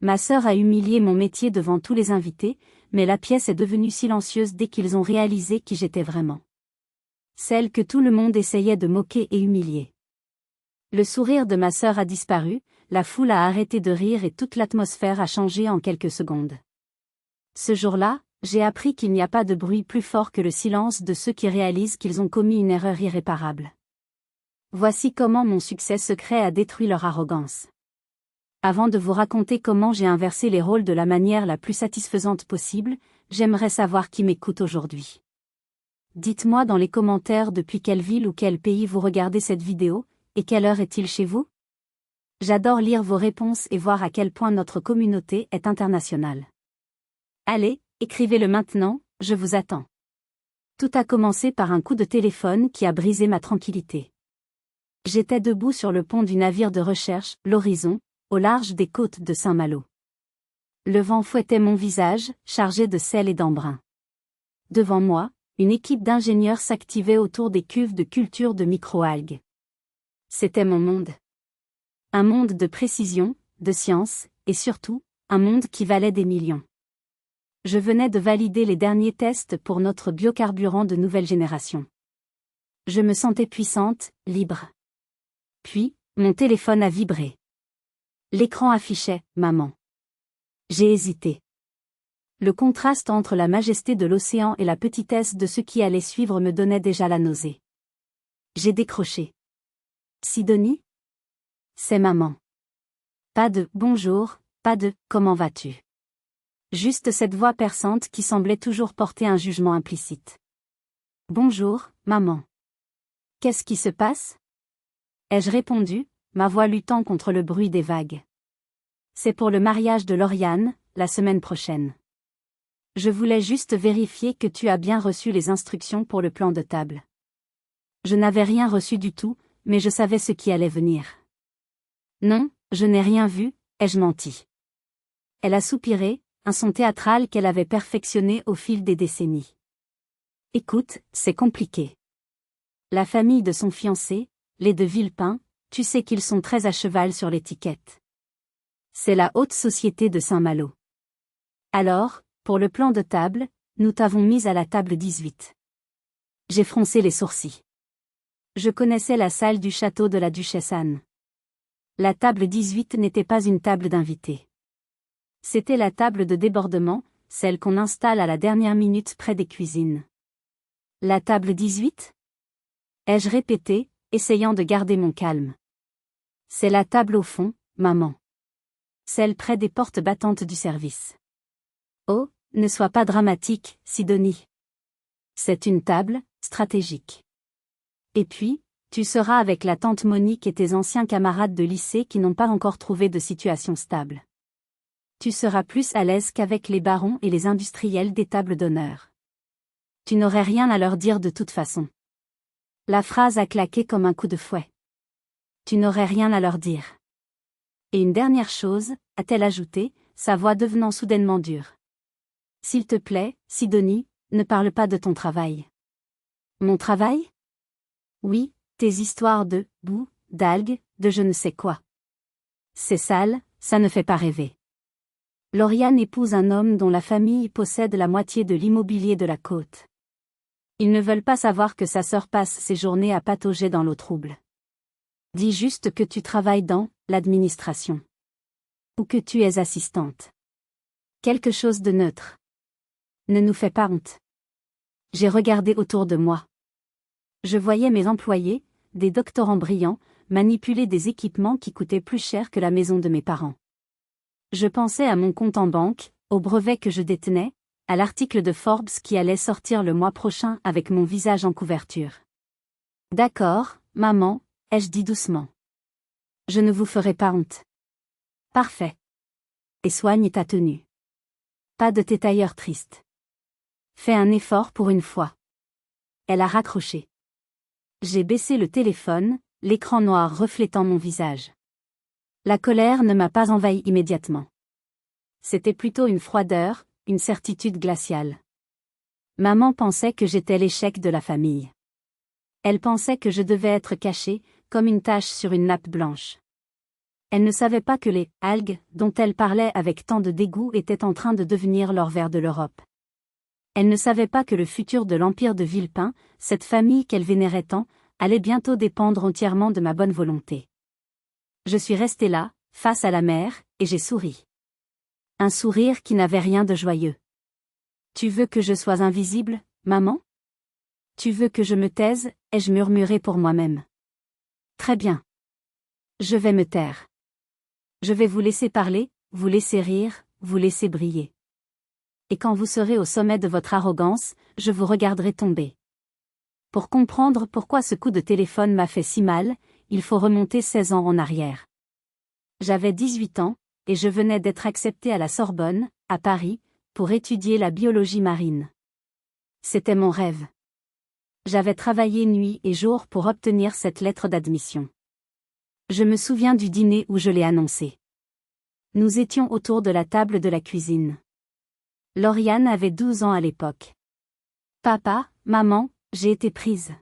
Ma sœur a humilié mon métier devant tous les invités, mais la pièce est devenue silencieuse dès qu'ils ont réalisé qui j'étais vraiment. Celle que tout le monde essayait de moquer et humilier. Le sourire de ma sœur a disparu, la foule a arrêté de rire et toute l'atmosphère a changé en quelques secondes. Ce jour-là, j'ai appris qu'il n'y a pas de bruit plus fort que le silence de ceux qui réalisent qu'ils ont commis une erreur irréparable. Voici comment mon succès secret a détruit leur arrogance. Avant de vous raconter comment j'ai inversé les rôles de la manière la plus satisfaisante possible, j'aimerais savoir qui m'écoute aujourd'hui. Dites-moi dans les commentaires depuis quelle ville ou quel pays vous regardez cette vidéo, et quelle heure est-il chez vous? J'adore lire vos réponses et voir à quel point notre communauté est internationale. Allez, écrivez-le maintenant, je vous attends. Tout a commencé par un coup de téléphone qui a brisé ma tranquillité. J'étais debout sur le pont du navire de recherche, l'Horizon, au large des côtes de Saint-Malo. Le vent fouettait mon visage, chargé de sel et d'embrun. Devant moi, une équipe d'ingénieurs s'activait autour des cuves de culture de microalgues. C'était mon monde. Un monde de précision, de science, et surtout, un monde qui valait des millions. Je venais de valider les derniers tests pour notre biocarburant de nouvelle génération. Je me sentais puissante, libre. Puis, mon téléphone a vibré. L'écran affichait « Maman ». J'ai hésité. Le contraste entre la majesté de l'océan et la petitesse de ce qui allait suivre me donnait déjà la nausée. J'ai décroché. Sidonie? C'est maman. Pas de « bonjour », pas de « comment vas-tu ». Juste cette voix perçante qui semblait toujours porter un jugement implicite. Bonjour, maman. Qu'est-ce qui se passe? Ai-je répondu, ma voix luttant contre le bruit des vagues. C'est pour le mariage de Lauriane, la semaine prochaine. Je voulais juste vérifier que tu as bien reçu les instructions pour le plan de table. Je n'avais rien reçu du tout, mais je savais ce qui allait venir. Non, je n'ai rien vu, ai-je menti. Elle a soupiré, un son théâtral qu'elle avait perfectionné au fil des décennies. Écoute, c'est compliqué. La famille de son fiancé, les de Villepin, tu sais qu'ils sont très à cheval sur l'étiquette. C'est la haute société de Saint-Malo. Alors, pour le plan de table, nous t'avons mise à la table 18. J'ai froncé les sourcils. Je connaissais la salle du château de la Duchesse Anne. La table 18 n'était pas une table d'invités. C'était la table de débordement, celle qu'on installe à la dernière minute près des cuisines. La table 18? Ai-je répété, essayant de garder mon calme. C'est la table au fond, maman. Celle près des portes battantes du service. Oh, ne sois pas dramatique, Sidonie. C'est une table, stratégique. Et puis, tu seras avec la tante Monique et tes anciens camarades de lycée qui n'ont pas encore trouvé de situation stable. Tu seras plus à l'aise qu'avec les barons et les industriels des tables d'honneur. Tu n'aurais rien à leur dire de toute façon. La phrase a claqué comme un coup de fouet. Tu n'aurais rien à leur dire. Et une dernière chose, a-t-elle ajouté, sa voix devenant soudainement dure. S'il te plaît, Sidonie, ne parle pas de ton travail. Mon travail? Oui, tes histoires de boue, d'algues, de je ne sais quoi. C'est sale, ça ne fait pas rêver. Lauriane épouse un homme dont la famille possède la moitié de l'immobilier de la côte. Ils ne veulent pas savoir que sa sœur passe ses journées à patauger dans l'eau trouble. Dis juste que tu travailles dans l'administration. Ou que tu es assistante. Quelque chose de neutre. Ne nous fais pas honte. J'ai regardé autour de moi. Je voyais mes employés, des doctorants brillants, manipuler des équipements qui coûtaient plus cher que la maison de mes parents. Je pensais à mon compte en banque, au brevet que je détenais, à l'article de Forbes qui allait sortir le mois prochain avec mon visage en couverture. D'accord, maman, ai-je dit doucement. Je ne vous ferai pas honte. Parfait. Et soigne ta tenue. Pas de tes tailleurs tristes. Fais un effort pour une fois. Elle a raccroché. J'ai baissé le téléphone, l'écran noir reflétant mon visage. La colère ne m'a pas envahi immédiatement. C'était plutôt une froideur, une certitude glaciale. Maman pensait que j'étais l'échec de la famille. Elle pensait que je devais être cachée, comme une tache sur une nappe blanche. Elle ne savait pas que les algues, dont elle parlait avec tant de dégoût, étaient en train de devenir l'or vert de l'Europe. Elle ne savait pas que le futur de l'empire de Villepin, cette famille qu'elle vénérait tant, allait bientôt dépendre entièrement de ma bonne volonté. Je suis restée là, face à la mer, et j'ai souri. Un sourire qui n'avait rien de joyeux. Tu veux que je sois invisible, maman? Tu veux que je me taise, ai-je murmuré pour moi-même. Très bien. Je vais me taire. Je vais vous laisser parler, vous laisser rire, vous laisser briller. Et quand vous serez au sommet de votre arrogance, je vous regarderai tomber. Pour comprendre pourquoi ce coup de téléphone m'a fait si mal, il faut remonter 16 ans en arrière. J'avais 18 ans, et je venais d'être acceptée à la Sorbonne, à Paris, pour étudier la biologie marine. C'était mon rêve. J'avais travaillé nuit et jour pour obtenir cette lettre d'admission. Je me souviens du dîner où je l'ai annoncé. Nous étions autour de la table de la cuisine. Lauriane avait 12 ans à l'époque. « Papa, maman, j'ai été prise. »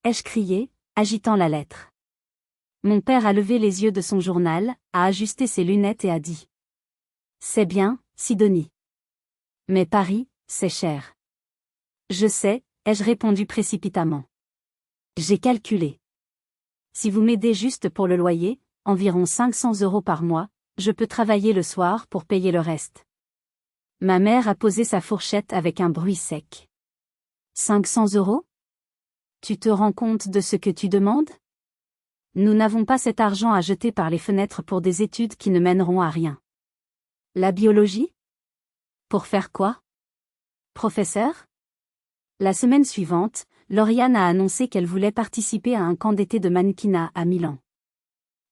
ai-je crié, agitant la lettre. Mon père a levé les yeux de son journal, a ajusté ses lunettes et a dit. « C'est bien, Sidonie. Mais Paris, c'est cher. » Je sais, ai-je répondu précipitamment. J'ai calculé. Si vous m'aidez juste pour le loyer, environ 500 € par mois, je peux travailler le soir pour payer le reste. Ma mère a posé sa fourchette avec un bruit sec. 500 €? Tu te rends compte de ce que tu demandes? Nous n'avons pas cet argent à jeter par les fenêtres pour des études qui ne mèneront à rien. La biologie? Pour faire quoi? Professeur? La semaine suivante, Lauriane a annoncé qu'elle voulait participer à un camp d'été de mannequinat à Milan.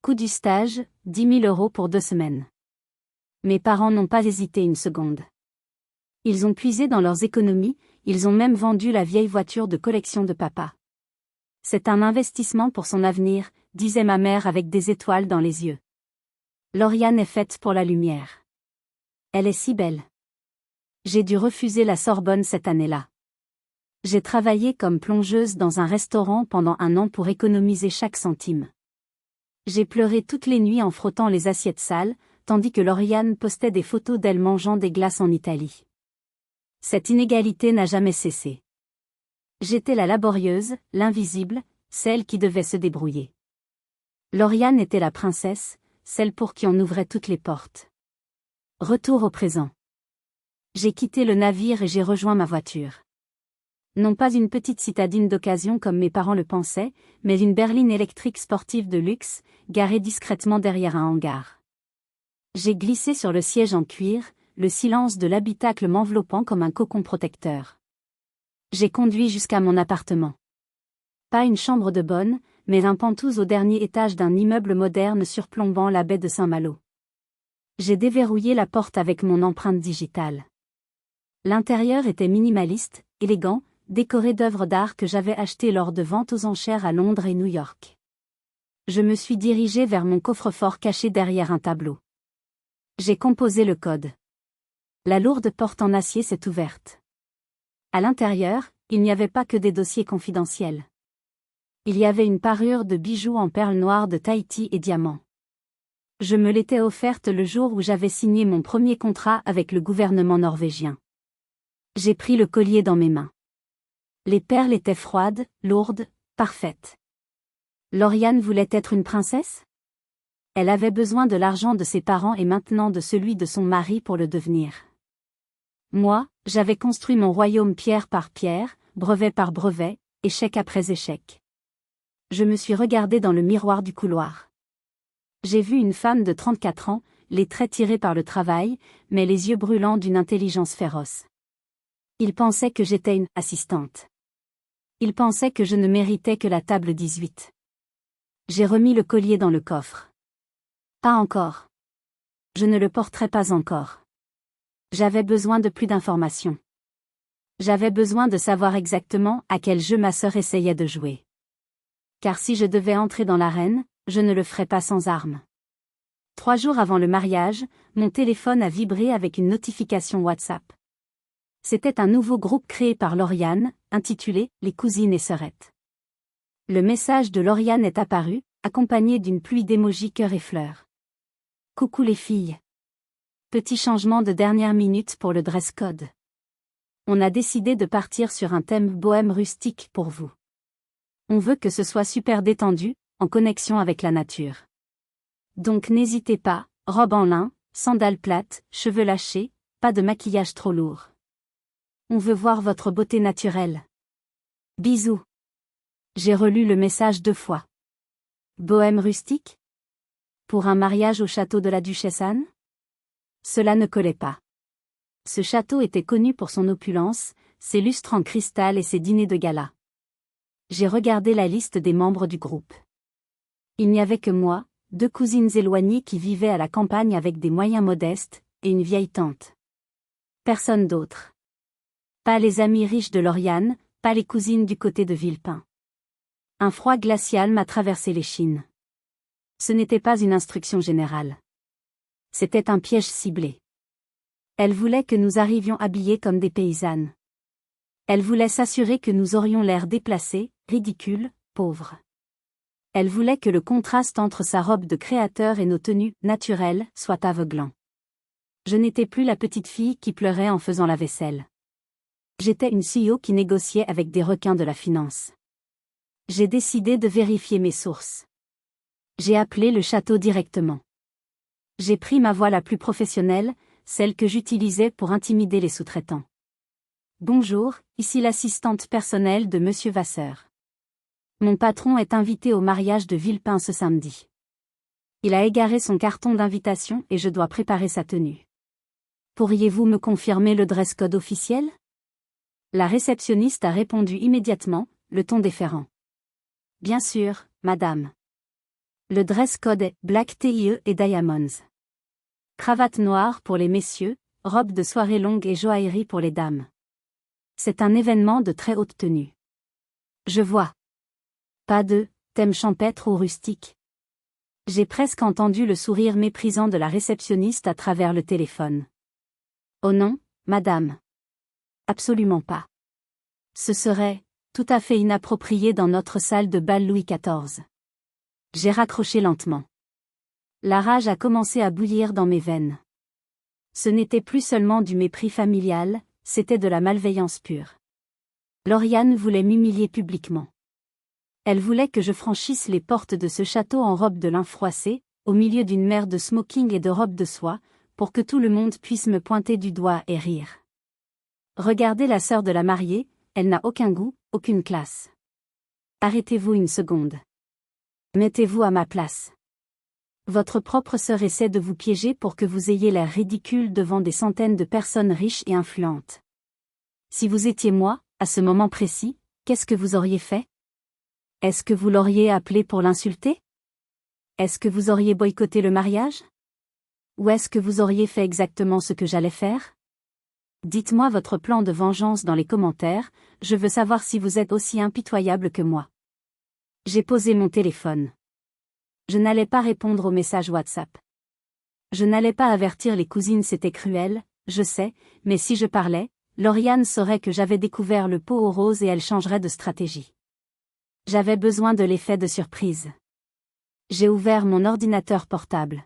Coût du stage, 10 000 € pour 2 semaines. Mes parents n'ont pas hésité une seconde. Ils ont puisé dans leurs économies, ils ont même vendu la vieille voiture de collection de papa. C'est un investissement pour son avenir, disait ma mère avec des étoiles dans les yeux. Lauriane est faite pour la lumière. Elle est si belle. J'ai dû refuser la Sorbonne cette année-là. J'ai travaillé comme plongeuse dans un restaurant pendant 1 an pour économiser chaque centime. J'ai pleuré toutes les nuits en frottant les assiettes sales, tandis que Lauriane postait des photos d'elle mangeant des glaces en Italie. Cette inégalité n'a jamais cessé. J'étais la laborieuse, l'invisible, celle qui devait se débrouiller. Lauriane était la princesse, celle pour qui on ouvrait toutes les portes. Retour au présent. J'ai quitté le navire et j'ai rejoint ma voiture. Non pas une petite citadine d'occasion comme mes parents le pensaient, mais une berline électrique sportive de luxe, garée discrètement derrière un hangar. J'ai glissé sur le siège en cuir, le silence de l'habitacle m'enveloppant comme un cocon protecteur. J'ai conduit jusqu'à mon appartement. Pas une chambre de bonne, mais un penthouse au dernier étage d'un immeuble moderne surplombant la baie de Saint-Malo. J'ai déverrouillé la porte avec mon empreinte digitale. L'intérieur était minimaliste, élégant, décoré d'œuvres d'art que j'avais achetées lors de ventes aux enchères à Londres et New York. Je me suis dirigée vers mon coffre-fort caché derrière un tableau. J'ai composé le code. La lourde porte en acier s'est ouverte. À l'intérieur, il n'y avait pas que des dossiers confidentiels. Il y avait une parure de bijoux en perles noires de Tahiti et diamants. Je me l'étais offerte le jour où j'avais signé mon premier contrat avec le gouvernement norvégien. J'ai pris le collier dans mes mains. Les perles étaient froides, lourdes, parfaites. Lauriane voulait être une princesse? Elle avait besoin de l'argent de ses parents et maintenant de celui de son mari pour le devenir. Moi, j'avais construit mon royaume pierre par pierre, brevet par brevet, échec après échec. Je me suis regardée dans le miroir du couloir. J'ai vu une femme de 34 ans, les traits tirés par le travail, mais les yeux brûlants d'une intelligence féroce. Il pensait que j'étais une assistante. Il pensait que je ne méritais que la table 18. J'ai remis le collier dans le coffre. Pas encore. Je ne le porterai pas encore. J'avais besoin de plus d'informations. J'avais besoin de savoir exactement à quel jeu ma sœur essayait de jouer. Car si je devais entrer dans l'arène, je ne le ferais pas sans armes. 3 jours avant le mariage, mon téléphone a vibré avec une notification WhatsApp. C'était un nouveau groupe créé par Lauriane, intitulé « Les cousines et sœurettes ». Le message de Lauriane est apparu, accompagné d'une pluie d'émojis cœurs et fleurs. Coucou les filles. Petit changement de dernière minute pour le dress code. On a décidé de partir sur un thème bohème rustique pour vous. On veut que ce soit super détendu, en connexion avec la nature. Donc n'hésitez pas, robe en lin, sandales plates, cheveux lâchés, pas de maquillage trop lourd. On veut voir votre beauté naturelle. Bisous. J'ai relu le message 2 fois. Bohème rustique? Pour un mariage au château de la Duchesse Anne? Cela ne collait pas. Ce château était connu pour son opulence, ses lustres en cristal et ses dîners de gala. J'ai regardé la liste des membres du groupe. Il n'y avait que moi, 2 cousines éloignées qui vivaient à la campagne avec des moyens modestes, et une vieille tante. Personne d'autre. Pas les amis riches de Lauriane, pas les cousines du côté de Villepin. Un froid glacial m'a traversé l'échine. Ce n'était pas une instruction générale. C'était un piège ciblé. Elle voulait que nous arrivions habillés comme des paysannes. Elle voulait s'assurer que nous aurions l'air déplacés, ridicules, pauvres. Elle voulait que le contraste entre sa robe de créateur et nos tenues naturelles soit aveuglant. Je n'étais plus la petite fille qui pleurait en faisant la vaisselle. J'étais une CEO qui négociait avec des requins de la finance. J'ai décidé de vérifier mes sources. J'ai appelé le château directement. J'ai pris ma voix la plus professionnelle, celle que j'utilisais pour intimider les sous-traitants. Bonjour, ici l'assistante personnelle de Monsieur Vasseur. Mon patron est invité au mariage de Villepin ce samedi. Il a égaré son carton d'invitation et je dois préparer sa tenue. Pourriez-vous me confirmer le dress code officiel? La réceptionniste a répondu immédiatement, le ton déférent. Bien sûr, madame. Le dress code est Black TIE et Diamonds. Cravate noire pour les messieurs, robe de soirée longue et joaillerie pour les dames. C'est un événement de très haute tenue. Je vois. Pas de thème champêtre ou rustique. J'ai presque entendu le sourire méprisant de la réceptionniste à travers le téléphone. Oh non, madame. Absolument pas. Ce serait tout à fait inapproprié dans notre salle de bal Louis XIV. J'ai raccroché lentement. La rage a commencé à bouillir dans mes veines. Ce n'était plus seulement du mépris familial, c'était de la malveillance pure. Lauriane voulait m'humilier publiquement. Elle voulait que je franchisse les portes de ce château en robe de lin froissée, au milieu d'une mer de smoking et de robes de soie, pour que tout le monde puisse me pointer du doigt et rire. Regardez la sœur de la mariée, elle n'a aucun goût, aucune classe. Arrêtez-vous une seconde. Mettez-vous à ma place. Votre propre sœur essaie de vous piéger pour que vous ayez l'air ridicule devant des centaines de personnes riches et influentes. Si vous étiez moi, à ce moment précis, qu'est-ce que vous auriez fait? Est-ce que vous l'auriez appelé pour l'insulter? Est-ce que vous auriez boycotté le mariage? Ou est-ce que vous auriez fait exactement ce que j'allais faire? Dites-moi votre plan de vengeance dans les commentaires, je veux savoir si vous êtes aussi impitoyable que moi. J'ai posé mon téléphone. Je n'allais pas répondre aux messages WhatsApp. Je n'allais pas avertir les cousines, c'était cruel, je sais, mais si je parlais, Lauriane saurait que j'avais découvert le pot aux roses et elle changerait de stratégie. J'avais besoin de l'effet de surprise. J'ai ouvert mon ordinateur portable.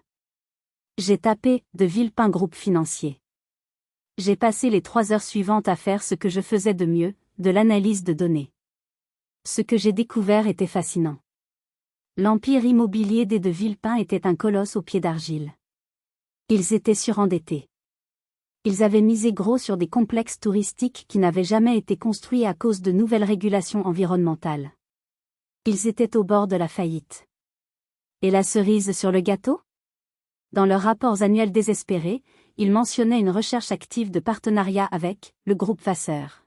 J'ai tapé « de Villepin Groupe Financier ». J'ai passé les 3 heures suivantes à faire ce que je faisais de mieux, de l'analyse de données. Ce que j'ai découvert était fascinant. L'empire immobilier des de Villepin était un colosse aux pieds d'argile. Ils étaient surendettés. Ils avaient misé gros sur des complexes touristiques qui n'avaient jamais été construits à cause de nouvelles régulations environnementales. Ils étaient au bord de la faillite. Et la cerise sur le gâteau? Dans leurs rapports annuels désespérés, ils mentionnaient une recherche active de partenariat avec le groupe Vasseur.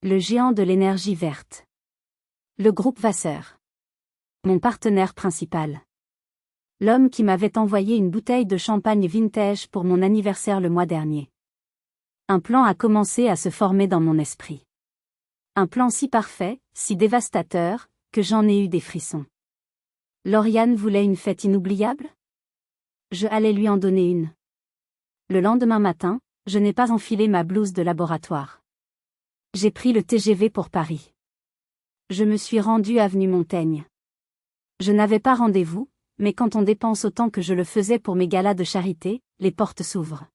Le géant de l'énergie verte. Le groupe Vasseur. Mon partenaire principal. L'homme qui m'avait envoyé une bouteille de champagne vintage pour mon anniversaire le mois dernier. Un plan a commencé à se former dans mon esprit. Un plan si parfait, si dévastateur, que j'en ai eu des frissons. Lauriane voulait une fête inoubliable? Je allais lui en donner une. Le lendemain matin, je n'ai pas enfilé ma blouse de laboratoire. J'ai pris le TGV pour Paris. Je me suis rendu avenue Montaigne. Je n'avais pas rendez-vous, mais quand on dépense autant que je le faisais pour mes galas de charité, les portes s'ouvrent.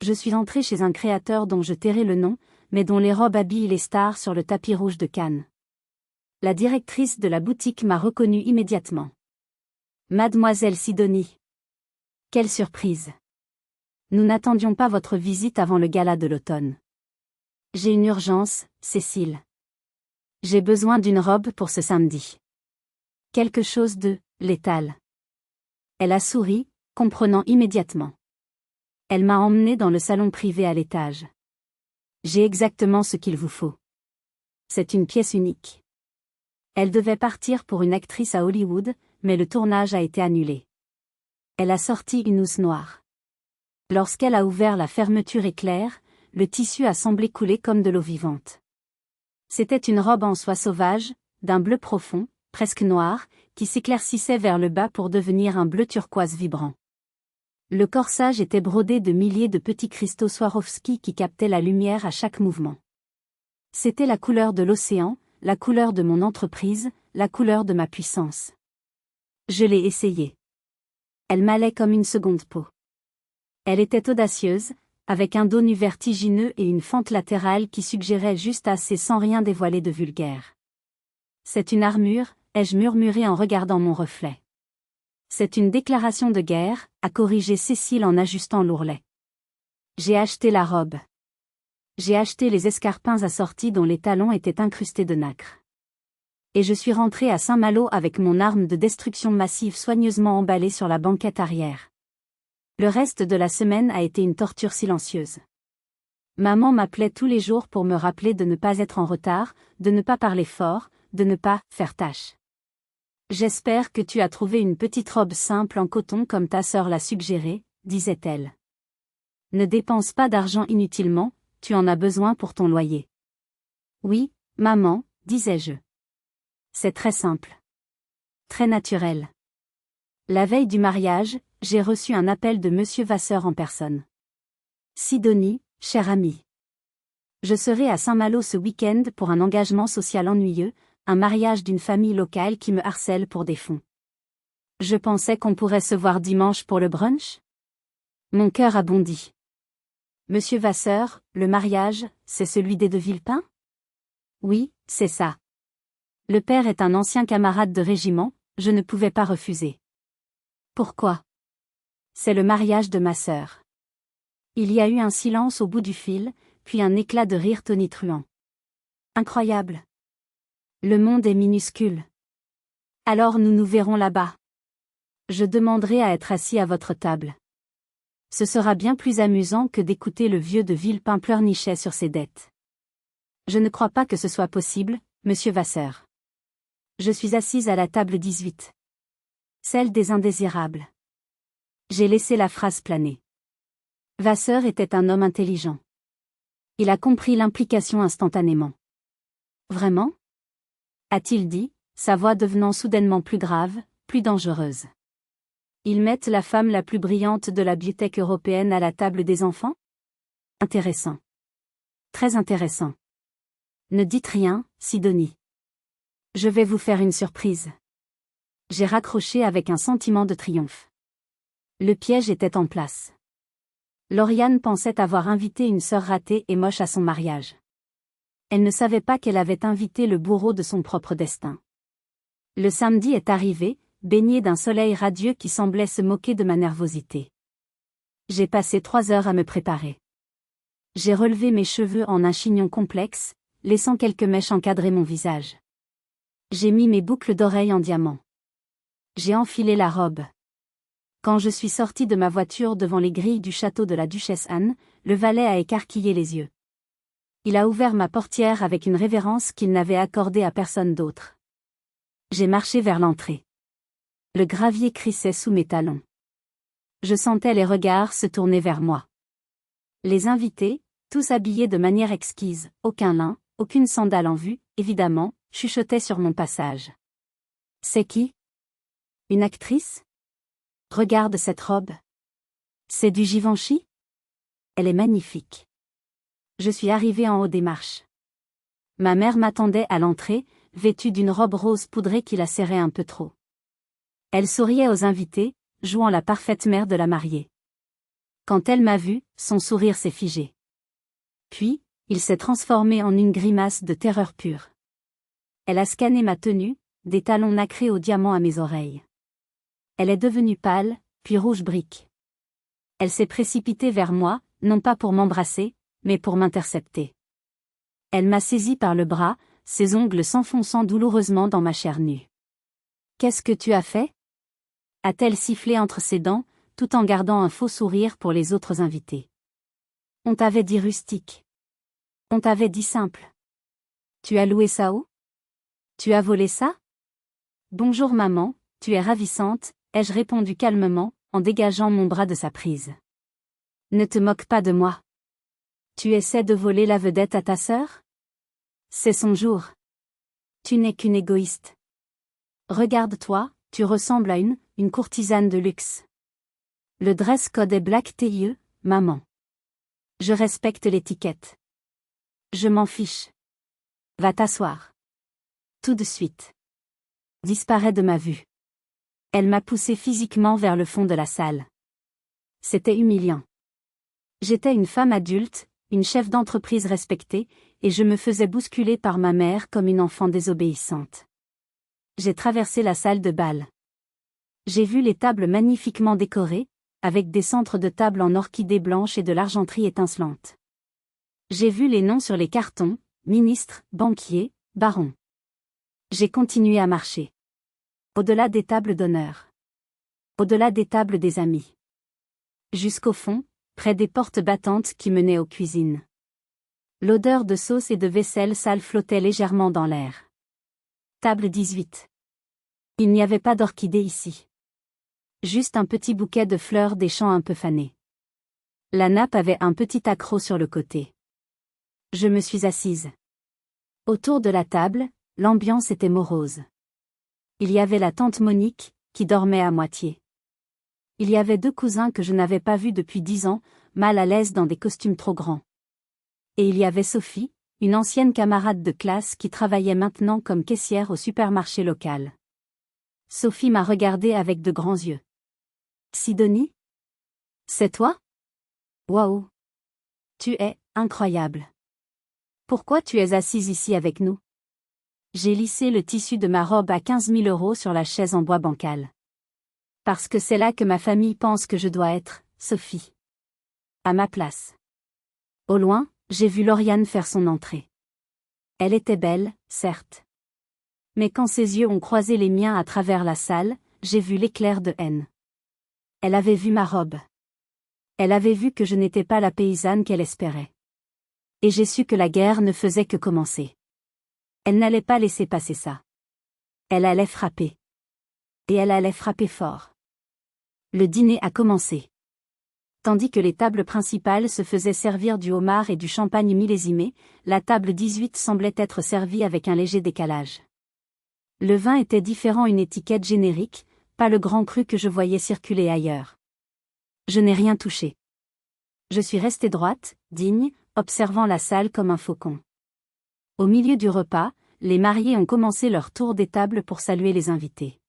Je suis entrée chez un créateur dont je tairai le nom, mais dont les robes habillent les stars sur le tapis rouge de Cannes. La directrice de la boutique m'a reconnue immédiatement. Mademoiselle Sidonie. Quelle surprise! Nous n'attendions pas votre visite avant le gala de l'automne. J'ai une urgence, Cécile. J'ai besoin d'une robe pour ce samedi. Quelque chose de létal. Elle a souri, comprenant immédiatement. Elle m'a emmenée dans le salon privé à l'étage. J'ai exactement ce qu'il vous faut. C'est une pièce unique. Elle devait partir pour une actrice à Hollywood, mais le tournage a été annulé. Elle a sorti une housse noire. Lorsqu'elle a ouvert la fermeture éclair, le tissu a semblé couler comme de l'eau vivante. C'était une robe en soie sauvage, d'un bleu profond, presque noir, qui s'éclaircissait vers le bas pour devenir un bleu turquoise vibrant. Le corsage était brodé de milliers de petits cristaux Swarovski qui captaient la lumière à chaque mouvement. C'était la couleur de l'océan, la couleur de mon entreprise, la couleur de ma puissance. Je l'ai essayée. Elle m'allait comme une seconde peau. Elle était audacieuse, avec un dos nu vertigineux et une fente latérale qui suggérait juste assez sans rien dévoiler de vulgaire. C'est une armure, ai-je murmuré en regardant mon reflet. C'est une déclaration de guerre, a corrigé Cécile en ajustant l'ourlet. J'ai acheté la robe. J'ai acheté les escarpins assortis dont les talons étaient incrustés de nacre. Et je suis rentrée à Saint-Malo avec mon arme de destruction massive soigneusement emballée sur la banquette arrière. Le reste de la semaine a été une torture silencieuse. Maman m'appelait tous les jours pour me rappeler de ne pas être en retard, de ne pas parler fort, de ne pas faire tâche. J'espère que tu as trouvé une petite robe simple en coton comme ta sœur l'a suggéré, disait-elle. Ne dépense pas d'argent inutilement, tu en as besoin pour ton loyer. Oui, maman, disais-je. C'est très simple. Très naturel. La veille du mariage, j'ai reçu un appel de Monsieur Vasseur en personne. Sidonie, chère amie. Je serai à Saint-Malo ce week-end pour un engagement social ennuyeux, un mariage d'une famille locale qui me harcèle pour des fonds. Je pensais qu'on pourrait se voir dimanche pour le brunch. Mon cœur a bondi. Monsieur Vasseur, le mariage, c'est celui des de Villepin? Oui, c'est ça. Le père est un ancien camarade de régiment, je ne pouvais pas refuser. Pourquoi? C'est le mariage de ma sœur. Il y a eu un silence au bout du fil, puis un éclat de rire tonitruant. Incroyable. Le monde est minuscule. Alors nous nous verrons là-bas. Je demanderai à être assis à votre table. Ce sera bien plus amusant que d'écouter le vieux de Villepin pleurnicher sur ses dettes. Je ne crois pas que ce soit possible, monsieur Vasseur. Je suis assise à la table 18. Celle des indésirables. J'ai laissé la phrase planer. Vasseur était un homme intelligent. Il a compris l'implication instantanément. Vraiment? A-t-il dit, sa voix devenant soudainement plus grave, plus dangereuse. Ils mettent la femme la plus brillante de la bibliothèque européenne à la table des enfants? Intéressant. Très intéressant. Ne dites rien, Sidonie. Je vais vous faire une surprise. J'ai raccroché avec un sentiment de triomphe. Le piège était en place. Lauriane pensait avoir invité une sœur ratée et moche à son mariage. Elle ne savait pas qu'elle avait invité le bourreau de son propre destin. Le samedi est arrivé, baigné d'un soleil radieux qui semblait se moquer de ma nervosité. J'ai passé 3 heures à me préparer. J'ai relevé mes cheveux en un chignon complexe, laissant quelques mèches encadrer mon visage. J'ai mis mes boucles d'oreilles en diamant. J'ai enfilé la robe. Quand je suis sortie de ma voiture devant les grilles du château de la duchesse Anne, le valet a écarquillé les yeux. Il a ouvert ma portière avec une révérence qu'il n'avait accordée à personne d'autre. J'ai marché vers l'entrée. Le gravier crissait sous mes talons. Je sentais les regards se tourner vers moi. Les invités, tous habillés de manière exquise, aucun lin, aucune sandale en vue, évidemment, chuchotaient sur mon passage. C'est qui? Une actrice? Regarde cette robe. C'est du Givenchy? Elle est magnifique. Je suis arrivée en haut des marches. Ma mère m'attendait à l'entrée, vêtue d'une robe rose poudrée qui la serrait un peu trop. Elle souriait aux invités, jouant la parfaite mère de la mariée. Quand elle m'a vu, son sourire s'est figé. Puis, il s'est transformé en une grimace de terreur pure. Elle a scanné ma tenue, des talons nacrés aux diamants à mes oreilles. Elle est devenue pâle, puis rouge brique. Elle s'est précipitée vers moi, non pas pour m'embrasser, mais pour m'intercepter. Elle m'a saisi par le bras, ses ongles s'enfonçant douloureusement dans ma chair nue. « Qu'est-ce que tu as fait ?» a-t-elle sifflé entre ses dents, tout en gardant un faux sourire pour les autres invités. « On t'avait dit rustique. On t'avait dit simple. Tu as loué ça où? Tu as volé ça? Bonjour maman, tu es ravissante, ai-je répondu calmement, en dégageant mon bras de sa prise. Ne te moque pas de moi. Tu essaies de voler la vedette à ta sœur? C'est son jour. Tu n'es qu'une égoïste. Regarde-toi, tu ressembles à une courtisane de luxe. Le dress code est black TIE, maman. Je respecte l'étiquette. Je m'en fiche. Va t'asseoir. Tout de suite. Disparaît de ma vue. Elle m'a poussé physiquement vers le fond de la salle. C'était humiliant. J'étais une femme adulte, une chef d'entreprise respectée, et je me faisais bousculer par ma mère comme une enfant désobéissante. J'ai traversé la salle de bal. J'ai vu les tables magnifiquement décorées, avec des centres de table en orchidées blanches et de l'argenterie étincelante. J'ai vu les noms sur les cartons, ministres, banquiers, barons. J'ai continué à marcher. Au-delà des tables d'honneur. Au-delà des tables des amis. Jusqu'au fond, près des portes battantes qui menaient aux cuisines. L'odeur de sauce et de vaisselle sale flottait légèrement dans l'air. Table 18. Il n'y avait pas d'orchidées ici. Juste un petit bouquet de fleurs des champs un peu fanées. La nappe avait un petit accroc sur le côté. Je me suis assise. Autour de la table, l'ambiance était morose. Il y avait la tante Monique, qui dormait à moitié. Il y avait 2 cousins que je n'avais pas vus depuis 10 ans, mal à l'aise dans des costumes trop grands. Et il y avait Sophie, une ancienne camarade de classe qui travaillait maintenant comme caissière au supermarché local. Sophie m'a regardée avec de grands yeux. « Sidonie? C'est toi? Waouh! Tu es incroyable. Pourquoi tu es assise ici avec nous? » J'ai lissé le tissu de ma robe à 15 000 € sur la chaise en bois bancal. Parce que c'est là que ma famille pense que je dois être, Sophie. À ma place. Au loin, j'ai vu Lauriane faire son entrée. Elle était belle, certes. Mais quand ses yeux ont croisé les miens à travers la salle, j'ai vu l'éclair de haine. Elle avait vu ma robe. Elle avait vu que je n'étais pas la paysanne qu'elle espérait. Et j'ai su que la guerre ne faisait que commencer. Elle n'allait pas laisser passer ça. Elle allait frapper. Et elle allait frapper fort. Le dîner a commencé. Tandis que les tables principales se faisaient servir du homard et du champagne millésimé, la table 18 semblait être servie avec un léger décalage. Le vin était différent, une étiquette générique, pas le grand cru que je voyais circuler ailleurs. Je n'ai rien touché. Je suis restée droite, digne, observant la salle comme un faucon. Au milieu du repas, les mariés ont commencé leur tour des tables pour saluer les invités.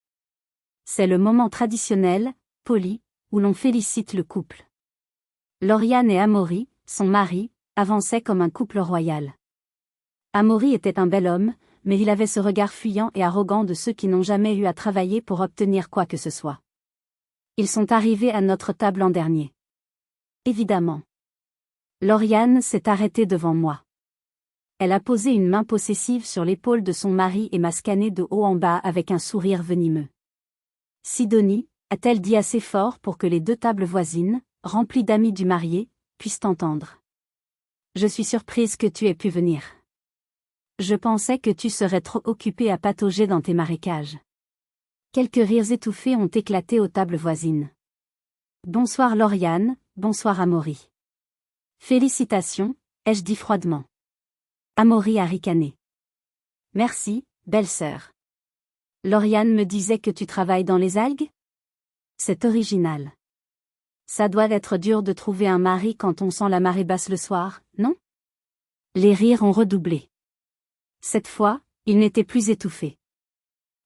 C'est le moment traditionnel, poli, où l'on félicite le couple. Lauriane et Amaury, son mari, avançaient comme un couple royal. Amaury était un bel homme, mais il avait ce regard fuyant et arrogant de ceux qui n'ont jamais eu à travailler pour obtenir quoi que ce soit. Ils sont arrivés à notre table en dernier. Évidemment. Lauriane s'est arrêtée devant moi. Elle a posé une main possessive sur l'épaule de son mari et m'a scanné de haut en bas avec un sourire venimeux. « Sidonie » a-t-elle dit assez fort pour que les 2 tables voisines, remplies d'amis du marié, puissent entendre. « Je suis surprise que tu aies pu venir. Je pensais que tu serais trop occupée à patauger dans tes marécages. » Quelques rires étouffés ont éclaté aux tables voisines. « Bonsoir Lauriane, bonsoir Amaury. »« Félicitations » ai-je dit froidement. Amaury a ricané. « Merci, belle-sœur. Lauriane me disait que tu travailles dans les algues? C'est original. Ça doit être dur de trouver un mari quand on sent la marée basse le soir, non? » Les rires ont redoublé. Cette fois, ils n'étaient plus étouffés.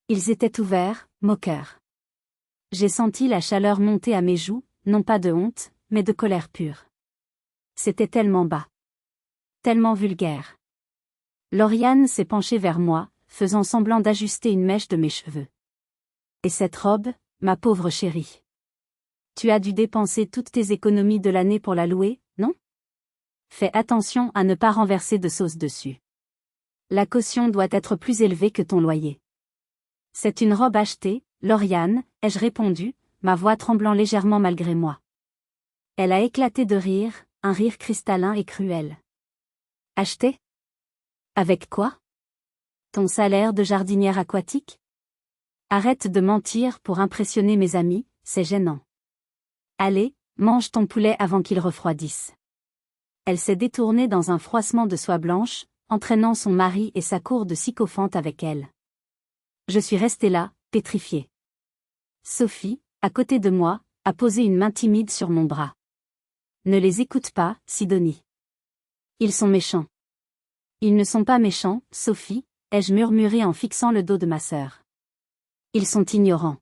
Ils étaient ouverts, moqueurs. J'ai senti la chaleur monter à mes joues, non pas de honte, mais de colère pure. C'était tellement bas. Tellement vulgaire. Lauriane s'est penchée vers moi, faisant semblant d'ajuster une mèche de mes cheveux. Et cette robe, ma pauvre chérie. Tu as dû dépenser toutes tes économies de l'année pour la louer, non? Fais attention à ne pas renverser de sauce dessus. La caution doit être plus élevée que ton loyer. C'est une robe achetée, Lauriane, ai-je répondu, ma voix tremblant légèrement malgré moi. Elle a éclaté de rire, un rire cristallin et cruel. Achetée? Avec quoi? Ton salaire de jardinière aquatique? Arrête de mentir pour impressionner mes amis, c'est gênant. Allez, mange ton poulet avant qu'il refroidisse. Elle s'est détournée dans un froissement de soie blanche, entraînant son mari et sa cour de sycophante avec elle. Je suis restée là, pétrifiée. Sophie, à côté de moi, a posé une main timide sur mon bras. Ne les écoute pas, Sidonie. Ils sont méchants. Ils ne sont pas méchants, Sophie, ai-je murmuré en fixant le dos de ma sœur. Ils sont ignorants.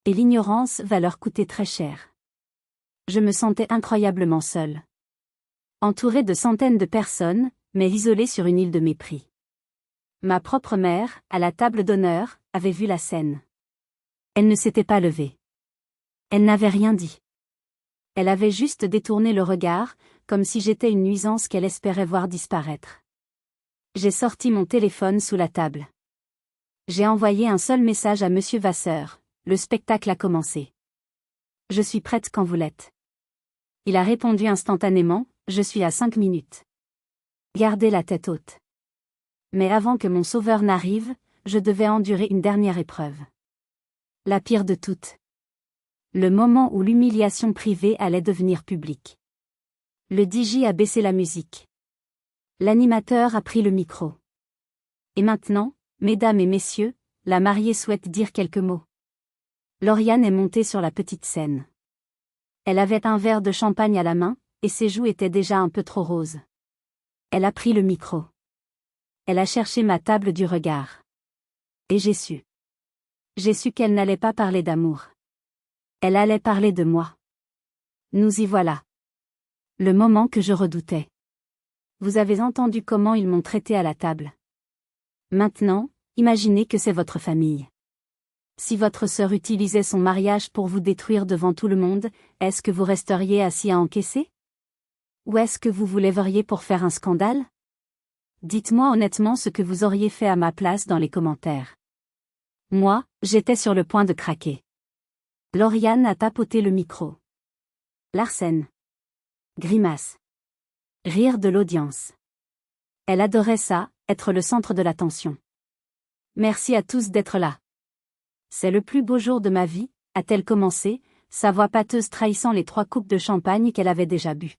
Et l'ignorance va leur coûter très cher. Je me sentais incroyablement seule. Entourée de centaines de personnes, mais isolée sur une île de mépris. Ma propre mère, à la table d'honneur, avait vu la scène. Elle ne s'était pas levée. Elle n'avait rien dit. Elle avait juste détourné le regard, comme si j'étais une nuisance qu'elle espérait voir disparaître. J'ai sorti mon téléphone sous la table. J'ai envoyé un seul message à Monsieur Vasseur, le spectacle a commencé. Je suis prête quand vous l'êtes. Il a répondu instantanément, je suis à 5 minutes. Gardez la tête haute. Mais avant que mon sauveur n'arrive, je devais endurer une dernière épreuve. La pire de toutes. Le moment où l'humiliation privée allait devenir publique. Le DJ a baissé la musique. L'animateur a pris le micro. Et maintenant, mesdames et messieurs, la mariée souhaite dire quelques mots. Lauriane est montée sur la petite scène. Elle avait un verre de champagne à la main, et ses joues étaient déjà un peu trop roses. Elle a pris le micro. Elle a cherché ma table du regard. Et j'ai su. J'ai su qu'elle n'allait pas parler d'amour. Elle allait parler de moi. Nous y voilà. Le moment que je redoutais. Vous avez entendu comment ils m'ont traité à la table. Maintenant, imaginez que c'est votre famille. Si votre sœur utilisait son mariage pour vous détruire devant tout le monde, est-ce que vous resteriez assis à encaisser? Ou est-ce que vous vous lèveriez pour faire un scandale? Dites-moi honnêtement ce que vous auriez fait à ma place dans les commentaires. Moi, j'étais sur le point de craquer. Lauriane a tapoté le micro. Larsen. Grimace. Rire de l'audience. Elle adorait ça, être le centre de l'attention. Merci à tous d'être là. C'est le plus beau jour de ma vie, a-t-elle commencé, sa voix pâteuse trahissant les 3 coupes de champagne qu'elle avait déjà bu.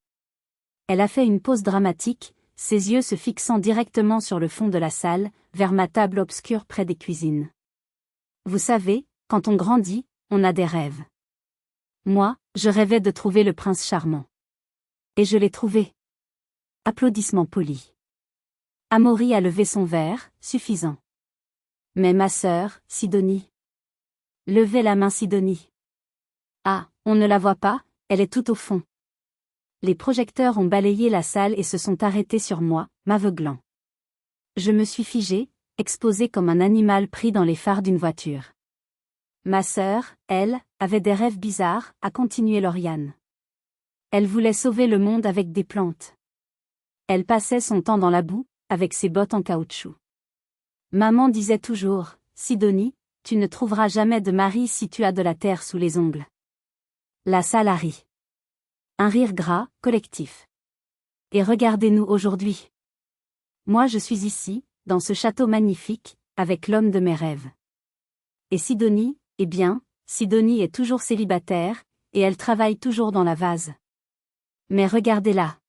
Elle a fait une pause dramatique, ses yeux se fixant directement sur le fond de la salle, vers ma table obscure près des cuisines. Vous savez, quand on grandit, on a des rêves. Moi, je rêvais de trouver le prince charmant. Et je l'ai trouvé. Applaudissements polis. Amaury a levé son verre, suffisant. Mais ma sœur, Sidonie. Levez la main Sidonie. Ah, on ne la voit pas, elle est tout au fond. Les projecteurs ont balayé la salle et se sont arrêtés sur moi, m'aveuglant. Je me suis figée, exposée comme un animal pris dans les phares d'une voiture. Ma sœur, elle, avait des rêves bizarres, a continué Lauriane. Elle voulait sauver le monde avec des plantes. Elle passait son temps dans la boue, avec ses bottes en caoutchouc. Maman disait toujours, Sidonie, tu ne trouveras jamais de mari si tu as de la terre sous les ongles. La salle a ri. Un rire gras, collectif. Et regardez-nous aujourd'hui. Moi je suis ici, dans ce château magnifique, avec l'homme de mes rêves. Et Sidonie, eh bien, Sidonie est toujours célibataire, et elle travaille toujours dans la vase. Mais regardez-la.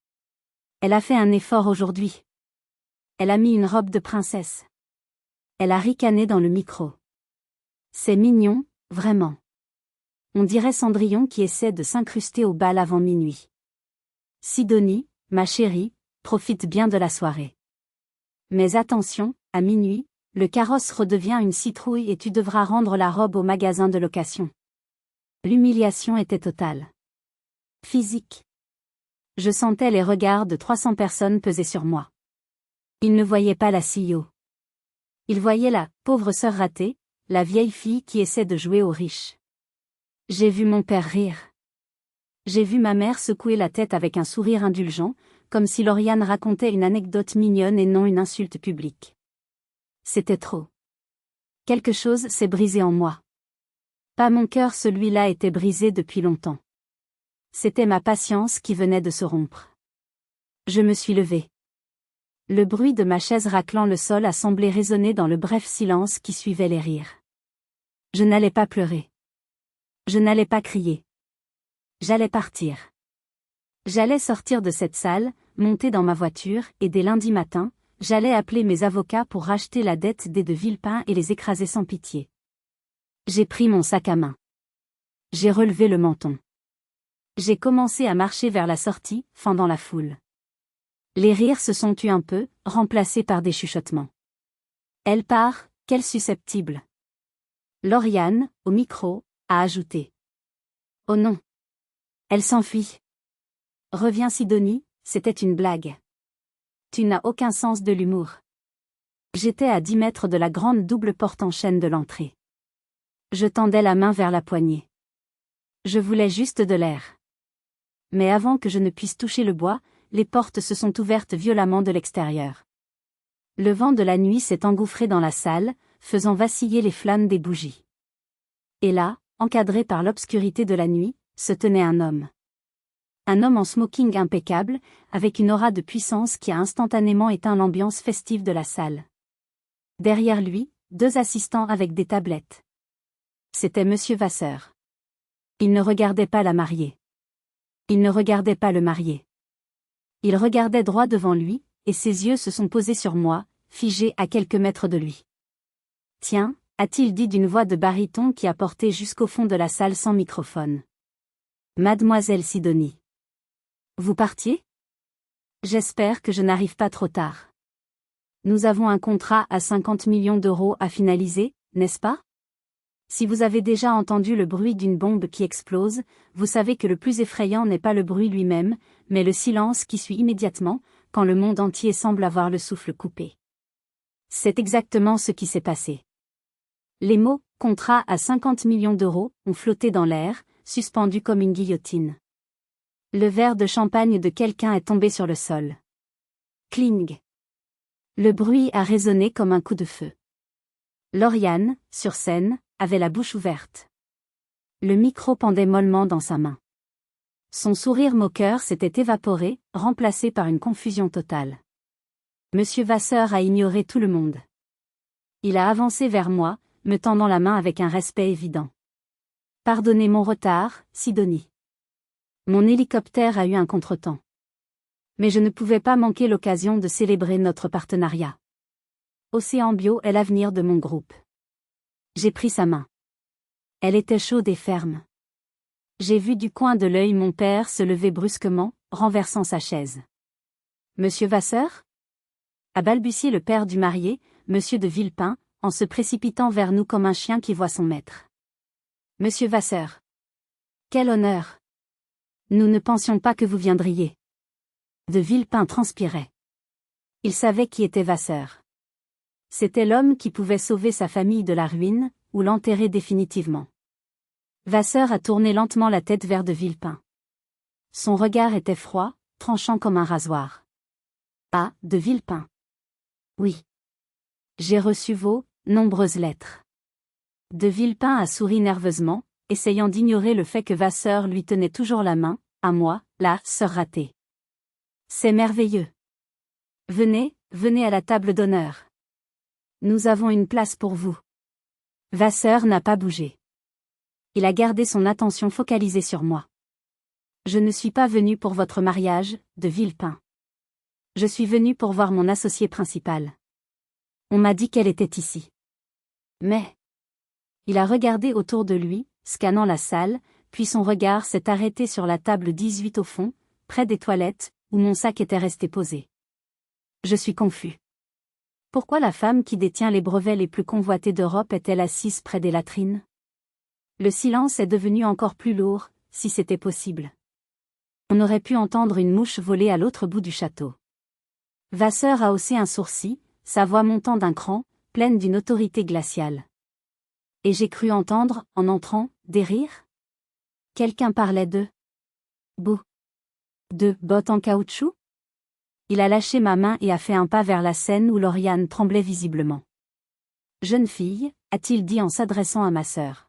Elle a fait un effort aujourd'hui. Elle a mis une robe de princesse. Elle a ricané dans le micro. C'est mignon, vraiment. On dirait Cendrillon qui essaie de s'incruster au bal avant minuit. Sidonie, ma chérie, profite bien de la soirée. Mais attention, à minuit, le carrosse redevient une citrouille et tu devras rendre la robe au magasin de location. L'humiliation était totale. Physique. Je sentais les regards de 300 personnes peser sur moi. Ils ne voyaient pas la CEO. Ils voyaient la pauvre sœur ratée, la vieille fille qui essaie de jouer aux riches. J'ai vu mon père rire. J'ai vu ma mère secouer la tête avec un sourire indulgent, comme si Lauriane racontait une anecdote mignonne et non une insulte publique. C'était trop. Quelque chose s'est brisé en moi. Pas mon cœur, celui-là était brisé depuis longtemps. C'était ma patience qui venait de se rompre. Je me suis levée. Le bruit de ma chaise raclant le sol a semblé résonner dans le bref silence qui suivait les rires. Je n'allais pas pleurer. Je n'allais pas crier. J'allais partir. J'allais sortir de cette salle, monter dans ma voiture, et dès lundi matin, j'allais appeler mes avocats pour racheter la dette des de Villepin et les écraser sans pitié. J'ai pris mon sac à main. J'ai relevé le menton. J'ai commencé à marcher vers la sortie, fendant la foule. Les rires se sont tus un peu, remplacés par des chuchotements. Elle part, quelle susceptible. Lauriane, au micro, a ajouté. Oh non. Elle s'enfuit. Reviens Sidonie, c'était une blague. Tu n'as aucun sens de l'humour. J'étais à 10 mètres de la grande double porte en chêne de l'entrée. Je tendais la main vers la poignée. Je voulais juste de l'air. Mais avant que je ne puisse toucher le bois, les portes se sont ouvertes violemment de l'extérieur. Le vent de la nuit s'est engouffré dans la salle, faisant vaciller les flammes des bougies. Et là, encadré par l'obscurité de la nuit, se tenait un homme. Un homme en smoking impeccable, avec une aura de puissance qui a instantanément éteint l'ambiance festive de la salle. Derrière lui, 2 assistants avec des tablettes. C'était Monsieur Vasseur. Il ne regardait pas la mariée. Il ne regardait pas le marié. Il regardait droit devant lui, et ses yeux se sont posés sur moi, figés à quelques mètres de lui. Tiens, a-t-il dit d'une voix de baryton qui a porté jusqu'au fond de la salle sans microphone. Mademoiselle Sidonie. Vous partiez? J'espère que je n'arrive pas trop tard. Nous avons un contrat à 50 millions d'euros à finaliser, n'est-ce pas? Si vous avez déjà entendu le bruit d'une bombe qui explose, vous savez que le plus effrayant n'est pas le bruit lui-même, mais le silence qui suit immédiatement, quand le monde entier semble avoir le souffle coupé. C'est exactement ce qui s'est passé. Les mots « contrat à 50 millions d'euros » ont flotté dans l'air, suspendus comme une guillotine. Le verre de champagne de quelqu'un est tombé sur le sol. Cling. Le bruit a résonné comme un coup de feu. Lauriane, sur scène, avait la bouche ouverte. Le micro pendait mollement dans sa main. Son sourire moqueur s'était évaporé, remplacé par une confusion totale. Monsieur Vasseur a ignoré tout le monde. Il a avancé vers moi, me tendant la main avec un respect évident. Pardonnez mon retard, Sidonie. Mon hélicoptère a eu un contretemps. Mais je ne pouvais pas manquer l'occasion de célébrer notre partenariat. Océan Bio est l'avenir de mon groupe. J'ai pris sa main. Elle était chaude et ferme. J'ai vu du coin de l'œil mon père se lever brusquement, renversant sa chaise. Monsieur Vasseur? A balbutié le père du marié, Monsieur de Villepin, en se précipitant vers nous comme un chien qui voit son maître. Monsieur Vasseur. Quel honneur! Nous ne pensions pas que vous viendriez. De Villepin transpirait. Il savait qui était Vasseur. C'était l'homme qui pouvait sauver sa famille de la ruine, ou l'enterrer définitivement. Vasseur a tourné lentement la tête vers de Villepin. Son regard était froid, tranchant comme un rasoir. Ah, de Villepin. Oui. J'ai reçu vos nombreuses lettres. De Villepin a souri nerveusement, essayant d'ignorer le fait que Vasseur lui tenait toujours la main, à moi, la sœur ratée. C'est merveilleux. Venez, venez à la table d'honneur. Nous avons une place pour vous. Vasseur n'a pas bougé. Il a gardé son attention focalisée sur moi. Je ne suis pas venu pour votre mariage, de Villepin. Je suis venu pour voir mon associé principal. On m'a dit qu'elle était ici. Mais... Il a regardé autour de lui, scannant la salle, puis son regard s'est arrêté sur la table 18 au fond, près des toilettes, où mon sac était resté posé. Je suis confus. Pourquoi la femme qui détient les brevets les plus convoités d'Europe est-elle assise près des latrines? Le silence est devenu encore plus lourd, si c'était possible. On aurait pu entendre une mouche voler à l'autre bout du château. Vasseur a haussé un sourcil, sa voix montant d'un cran, pleine d'une autorité glaciale. Et j'ai cru entendre, en entrant, des rires. Quelqu'un parlait de bottes en caoutchouc? Il a lâché ma main et a fait un pas vers la scène où Lauriane tremblait visiblement. Jeune fille, a-t-il dit en s'adressant à ma sœur.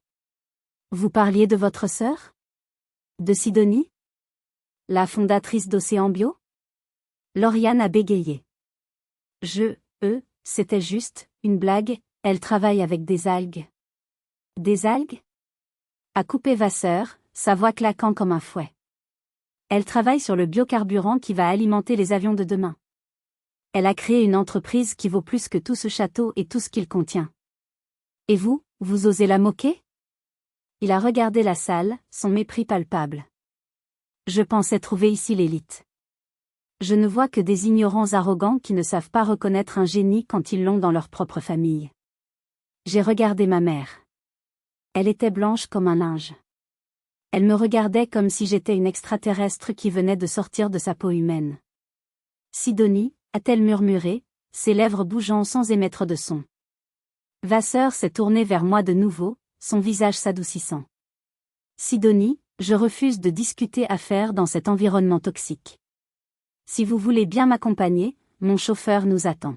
Vous parliez de votre sœur? De Sidonie? La fondatrice d'Océan Bio? Lauriane a bégayé. C'était juste, une blague, elle travaille avec des algues. Des algues? A coupé Vasseur, sa voix claquant comme un fouet. Elle travaille sur le biocarburant qui va alimenter les avions de demain. Elle a créé une entreprise qui vaut plus que tout ce château et tout ce qu'il contient. Et vous osez la moquer? Il a regardé la salle, son mépris palpable. Je pensais trouver ici l'élite. Je ne vois que des ignorants arrogants qui ne savent pas reconnaître un génie quand ils l'ont dans leur propre famille. J'ai regardé ma mère. Elle était blanche comme un linge. Elle me regardait comme si j'étais une extraterrestre qui venait de sortir de sa peau humaine. Sidonie, a-t-elle murmuré, ses lèvres bougeant sans émettre de son. Vasseur s'est tourné vers moi de nouveau, son visage s'adoucissant. Sidonie, je refuse de discuter affaires dans cet environnement toxique. Si vous voulez bien m'accompagner, mon chauffeur nous attend.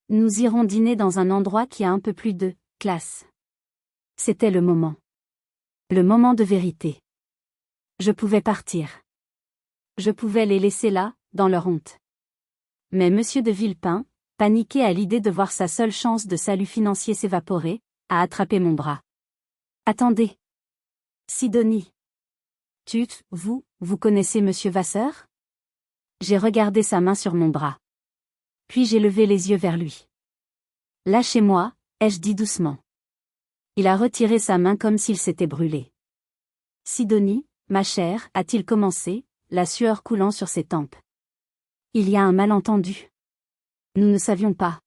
Nous irons dîner dans un endroit qui a un peu plus de classe. C'était le moment. Le moment de vérité. Je pouvais partir. Je pouvais les laisser là, dans leur honte. Mais Monsieur de Villepin, paniqué à l'idée de voir sa seule chance de salut financier s'évaporer, a attrapé mon bras. Attendez. Sidonie. Vous connaissez Monsieur Vasseur? J'ai regardé sa main sur mon bras. Puis j'ai levé les yeux vers lui. Lâchez-moi, ai-je dit doucement. Il a retiré sa main comme s'il s'était brûlé. Sidonie, ma chère, a-t-il commencé, la sueur coulant sur ses tempes. Il y a un malentendu. Nous ne savions pas.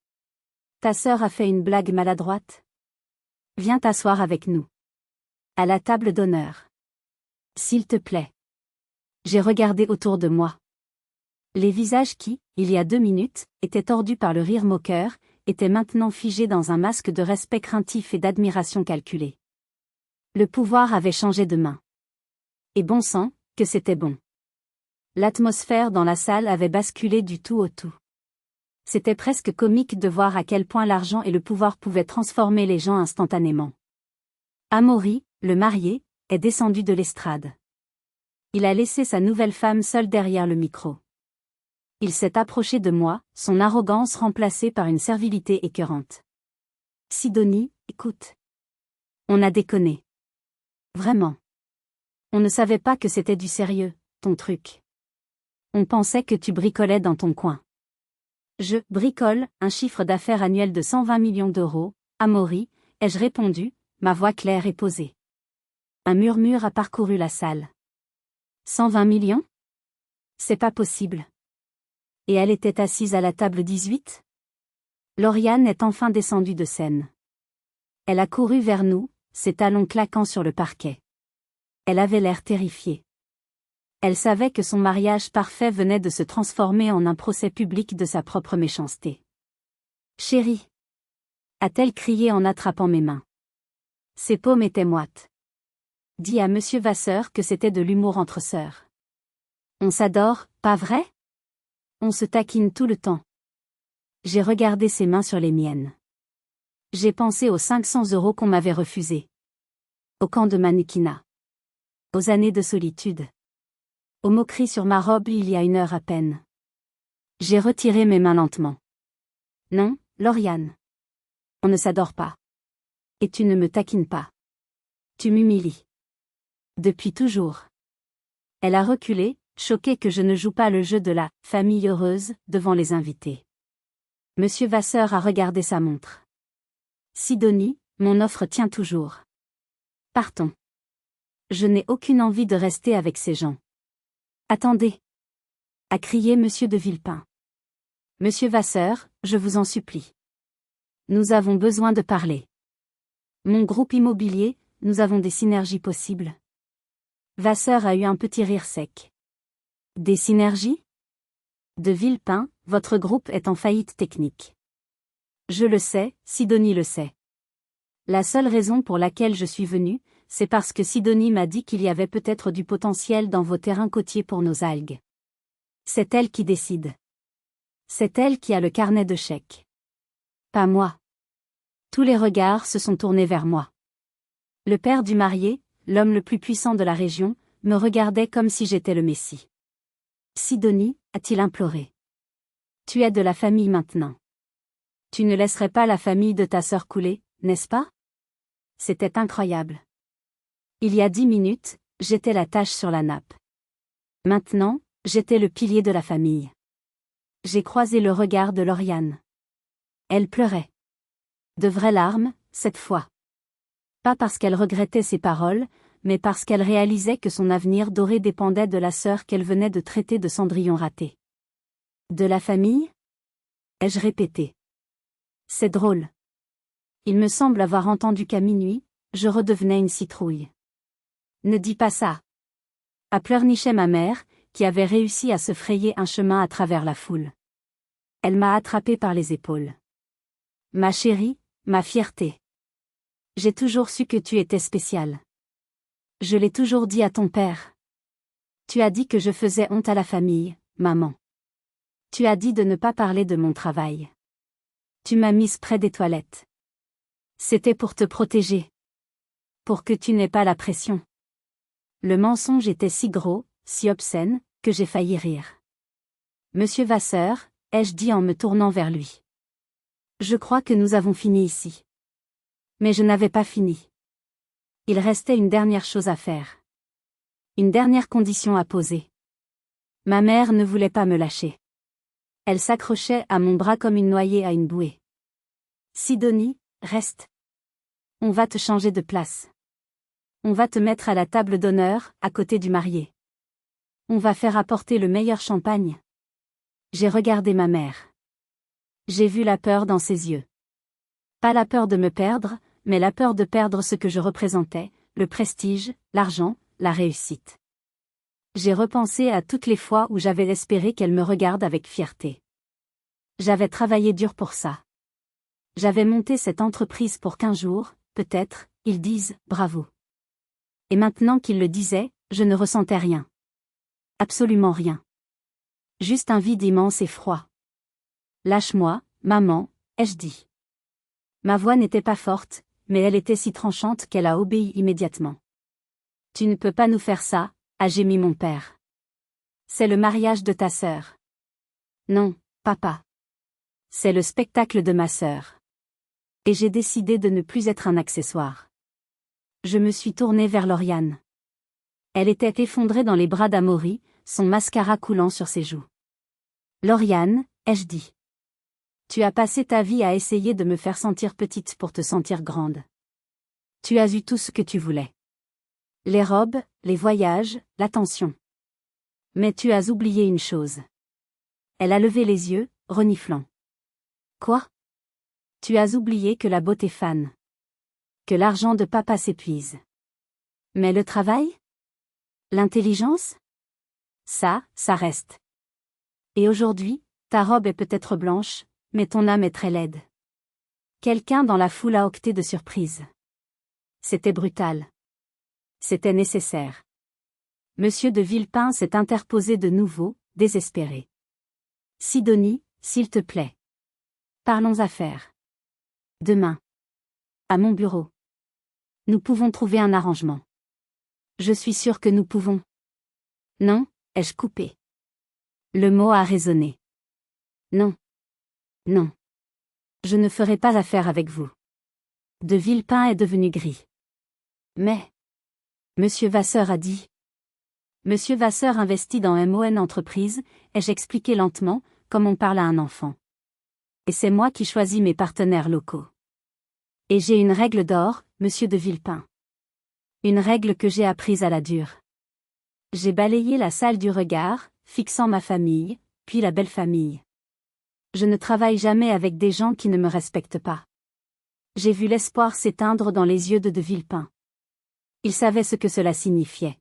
Ta sœur a fait une blague maladroite. Viens t'asseoir avec nous. À la table d'honneur. S'il te plaît. J'ai regardé autour de moi. Les visages qui, il y a 2 minutes, étaient tordus par le rire moqueur, étaient maintenant figés dans un masque de respect craintif et d'admiration calculée. Le pouvoir avait changé de main. Et bon sang, que c'était bon. L'atmosphère dans la salle avait basculé du tout au tout. C'était presque comique de voir à quel point l'argent et le pouvoir pouvaient transformer les gens instantanément. Amaury, le marié, est descendu de l'estrade. Il a laissé sa nouvelle femme seule derrière le micro. Il s'est approché de moi, son arrogance remplacée par une servilité écœurante. Sidonie, écoute. On a déconné. Vraiment. On ne savait pas que c'était du sérieux, ton truc. On pensait que tu bricolais dans ton coin. Je bricole, un chiffre d'affaires annuel de 120 millions d'euros, Amaury, ai-je répondu, ma voix claire et posée. Un murmure a parcouru la salle. 120 millions? C'est pas possible. Et elle était assise à la table 18? Lauriane est enfin descendue de scène. Elle a couru vers nous, ses talons claquant sur le parquet. Elle avait l'air terrifiée. Elle savait que son mariage parfait venait de se transformer en un procès public de sa propre méchanceté. Chérie, a-t-elle crié en attrapant mes mains. Ses paumes étaient moites. Dis à Monsieur Vasseur que c'était de l'humour entre sœurs. On s'adore, pas vrai? On se taquine tout le temps. J'ai regardé ses mains sur les miennes. J'ai pensé aux 500 € qu'on m'avait refusés. Au camp de mannequinat. Aux années de solitude. Aux moqueries sur ma robe il y a 1 heure à peine. J'ai retiré mes mains lentement. Non, Lauriane. On ne s'adore pas. Et tu ne me taquines pas. Tu m'humilies. Depuis toujours. Elle a reculé, choquée que je ne joue pas le jeu de la « famille heureuse » devant les invités. Monsieur Vasseur a regardé sa montre. Sidonie, mon offre tient toujours. Partons. Je n'ai aucune envie de rester avec ces gens. Attendez. A crié Monsieur de Villepin. Monsieur Vasseur, je vous en supplie. Nous avons besoin de parler. Mon groupe immobilier, nous avons des synergies possibles. Vasseur a eu un petit rire sec. Des synergies? De Villepin, votre groupe est en faillite technique. Je le sais, Sidonie le sait. La seule raison pour laquelle je suis venue, c'est parce que Sidonie m'a dit qu'il y avait peut-être du potentiel dans vos terrains côtiers pour nos algues. C'est elle qui décide. C'est elle qui a le carnet de chèques. Pas moi. Tous les regards se sont tournés vers moi. Le père du marié, l'homme le plus puissant de la région, me regardait comme si j'étais le Messie. Sidonie, a-t-il imploré. Tu es de la famille maintenant. Tu ne laisserais pas la famille de ta sœur couler, n'est-ce pas? C'était incroyable. Il y a 10 minutes, j'étais la tache sur la nappe. Maintenant, j'étais le pilier de la famille. J'ai croisé le regard de Lauriane. Elle pleurait. De vraies larmes, cette fois. Pas parce qu'elle regrettait ses paroles, mais parce qu'elle réalisait que son avenir doré dépendait de la sœur qu'elle venait de traiter de cendrillon raté. De la famille? Ai-je répété. C'est drôle. Il me semble avoir entendu qu'à minuit, je redevenais une citrouille. Ne dis pas ça. A pleurnichait ma mère, qui avait réussi à se frayer un chemin à travers la foule. Elle m'a attrapée par les épaules. Ma chérie, ma fierté. J'ai toujours su que tu étais spéciale. Je l'ai toujours dit à ton père. Tu as dit que je faisais honte à la famille, maman. Tu as dit de ne pas parler de mon travail. Tu m'as mise près des toilettes. C'était pour te protéger. Pour que tu n'aies pas la pression. Le mensonge était si gros, si obscène, que j'ai failli rire. Monsieur Vasseur, ai-je dit en me tournant vers lui. Je crois que nous avons fini ici. Mais je n'avais pas fini. Il restait une dernière chose à faire. Une dernière condition à poser. Ma mère ne voulait pas me lâcher. Elle s'accrochait à mon bras comme une noyée à une bouée. Sidonie, reste. On va te changer de place. On va te mettre à la table d'honneur, à côté du marié. On va faire apporter le meilleur champagne. J'ai regardé ma mère. J'ai vu la peur dans ses yeux. Pas la peur de me perdre, mais la peur de perdre ce que je représentais, le prestige, l'argent, la réussite. J'ai repensé à toutes les fois où j'avais espéré qu'elle me regarde avec fierté. J'avais travaillé dur pour ça. J'avais monté cette entreprise pour qu'un jour, peut-être, ils disent « bravo ». Et maintenant qu'ils le disaient, je ne ressentais rien. Absolument rien. Juste un vide immense et froid. « Lâche-moi, maman », ai-je dit. Ma voix n'était pas forte, mais elle était si tranchante qu'elle a obéi immédiatement. « Tu ne peux pas nous faire ça », a gémi mon père. « C'est le mariage de ta sœur. »« Non, papa. C'est le spectacle de ma sœur. » Et j'ai décidé de ne plus être un accessoire. Je me suis tournée vers Lauriane. Elle était effondrée dans les bras d'Amaury, son mascara coulant sur ses joues. « Lauriane », ai-je dit. Tu as passé ta vie à essayer de me faire sentir petite pour te sentir grande. Tu as eu tout ce que tu voulais. Les robes, les voyages, l'attention. Mais tu as oublié une chose. Elle a levé les yeux, reniflant. Quoi? Tu as oublié que la beauté fane. Que l'argent de papa s'épuise. Mais le travail? L'intelligence? Ça reste. Et aujourd'hui, ta robe est peut-être blanche, mais ton âme est très laide. Quelqu'un dans la foule a octé de surprise. C'était brutal. C'était nécessaire. Monsieur de Villepin s'est interposé de nouveau, désespéré. Sidonie, s'il te plaît. Parlons affaires. Demain. À mon bureau. Nous pouvons trouver un arrangement. Je suis sûre que nous pouvons. Non, ai-je coupé. Le mot a résonné. Non. Non. Je ne ferai pas affaire avec vous. De Villepin est devenu gris. Mais. Monsieur Vasseur a dit. Monsieur Vasseur investit dans MON Entreprise, ai-je expliqué lentement, comme on parle à un enfant. Et c'est moi qui choisis mes partenaires locaux. Et j'ai une règle d'or, monsieur de Villepin. Une règle que j'ai apprise à la dure. J'ai balayé la salle du regard, fixant ma famille, puis la belle famille. Je ne travaille jamais avec des gens qui ne me respectent pas. J'ai vu l'espoir s'éteindre dans les yeux de Villepin. Il savait ce que cela signifiait.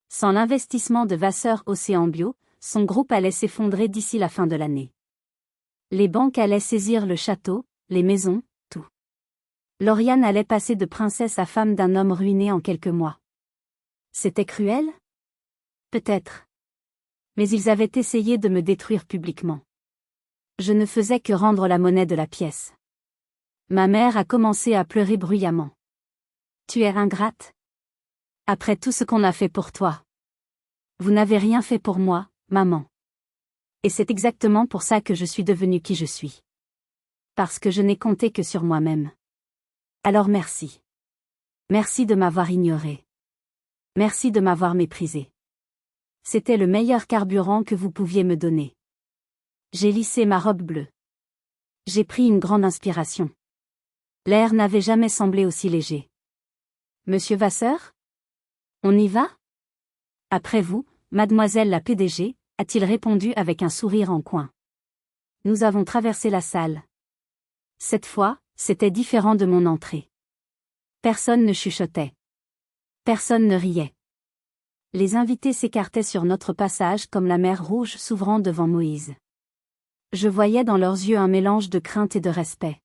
Sans l'investissement de Vasseur Océan Bio, son groupe allait s'effondrer d'ici la fin de l'année. Les banques allaient saisir le château, les maisons, tout. Lauriane allait passer de princesse à femme d'un homme ruiné en quelques mois. C'était cruel? Peut-être. Mais ils avaient essayé de me détruire publiquement. Je ne faisais que rendre la monnaie de la pièce. Ma mère a commencé à pleurer bruyamment. Tu es ingrate? Après tout ce qu'on a fait pour toi. Vous n'avez rien fait pour moi, maman. Et c'est exactement pour ça que je suis devenue qui je suis. Parce que je n'ai compté que sur moi-même. Alors merci. Merci de m'avoir ignoré. Merci de m'avoir méprisé. C'était le meilleur carburant que vous pouviez me donner. J'ai lissé ma robe bleue. J'ai pris une grande inspiration. L'air n'avait jamais semblé aussi léger. Monsieur Vasseur? On y va? Après vous, mademoiselle la PDG, a-t-il répondu avec un sourire en coin. Nous avons traversé la salle. Cette fois, c'était différent de mon entrée. Personne ne chuchotait. Personne ne riait. Les invités s'écartaient sur notre passage comme la mer Rouge s'ouvrant devant Moïse. Je voyais dans leurs yeux un mélange de crainte et de respect.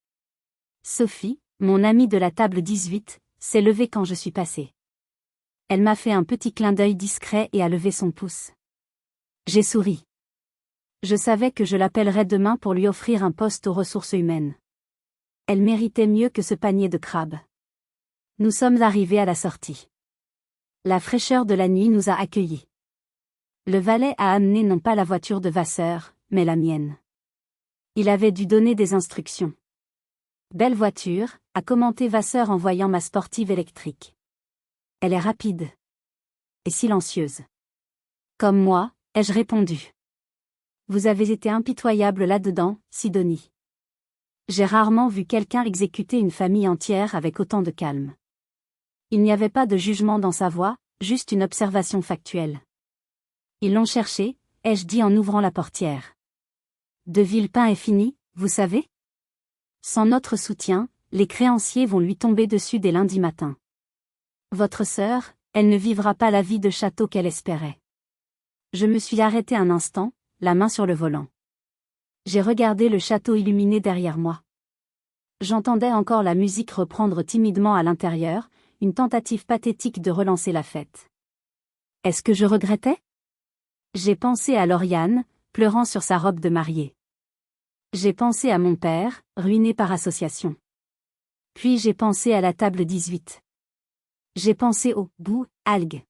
Sophie, mon amie de la table 18, s'est levée quand je suis passée. Elle m'a fait un petit clin d'œil discret et a levé son pouce. J'ai souri. Je savais que je l'appellerais demain pour lui offrir un poste aux ressources humaines. Elle méritait mieux que ce panier de crabes. Nous sommes arrivés à la sortie. La fraîcheur de la nuit nous a accueillis. Le valet a amené non pas la voiture de Vasseur, mais la mienne. Il avait dû donner des instructions. Belle voiture, a commenté Vasseur en voyant ma sportive électrique. Elle est rapide. Et silencieuse. Comme moi, ai-je répondu. Vous avez été impitoyable là-dedans, Sidonie. J'ai rarement vu quelqu'un exécuter une famille entière avec autant de calme. Il n'y avait pas de jugement dans sa voix, juste une observation factuelle. Ils l'ont cherché, ai-je dit en ouvrant la portière. De Villepin est fini, vous savez? Sans notre soutien, les créanciers vont lui tomber dessus dès lundi matin. Votre sœur, elle ne vivra pas la vie de château qu'elle espérait. Je me suis arrêté un instant, la main sur le volant. J'ai regardé le château illuminé derrière moi. J'entendais encore la musique reprendre timidement à l'intérieur, une tentative pathétique de relancer la fête. Est-ce que je regrettais? J'ai pensé à Lauriane, pleurant sur sa robe de mariée. J'ai pensé à mon père, ruiné par association. Puis j'ai pensé à la table 18. J'ai pensé au bout, algues.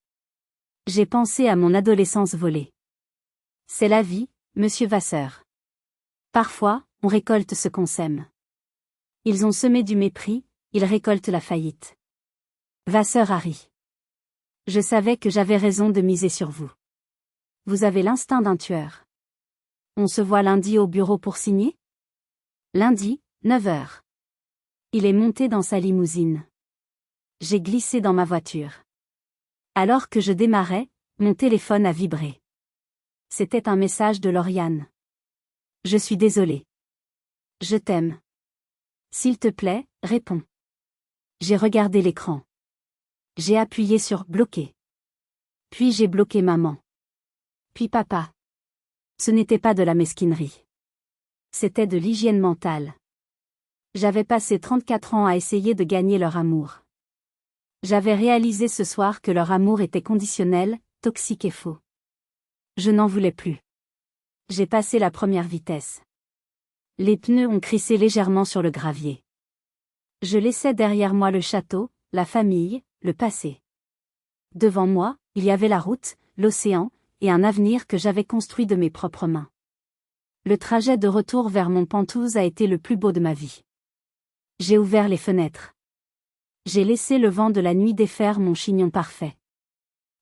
J'ai pensé à mon adolescence volée. C'est la vie, monsieur Vasseur. Parfois, on récolte ce qu'on sème. Ils ont semé du mépris, ils récoltent la faillite. Vasseur a ri. Je savais que j'avais raison de miser sur vous. Vous avez l'instinct d'un tueur. On se voit lundi au bureau pour signer? Lundi, 9 heures. Il est monté dans sa limousine. J'ai glissé dans ma voiture. Alors que je démarrais, mon téléphone a vibré. C'était un message de Lauriane. Je suis désolé. Je t'aime. S'il te plaît, réponds. J'ai regardé l'écran. J'ai appuyé sur bloquer. Puis j'ai bloqué maman. Puis papa. Ce n'était pas de la mesquinerie. C'était de l'hygiène mentale. J'avais passé 34 ans à essayer de gagner leur amour. J'avais réalisé ce soir que leur amour était conditionnel, toxique et faux. Je n'en voulais plus. J'ai passé la première vitesse. Les pneus ont crissé légèrement sur le gravier. Je laissais derrière moi le château, la famille, le passé. Devant moi, il y avait la route, l'océan, et un avenir que j'avais construit de mes propres mains. Le trajet de retour vers Montpentouse a été le plus beau de ma vie. J'ai ouvert les fenêtres. J'ai laissé le vent de la nuit défaire mon chignon parfait.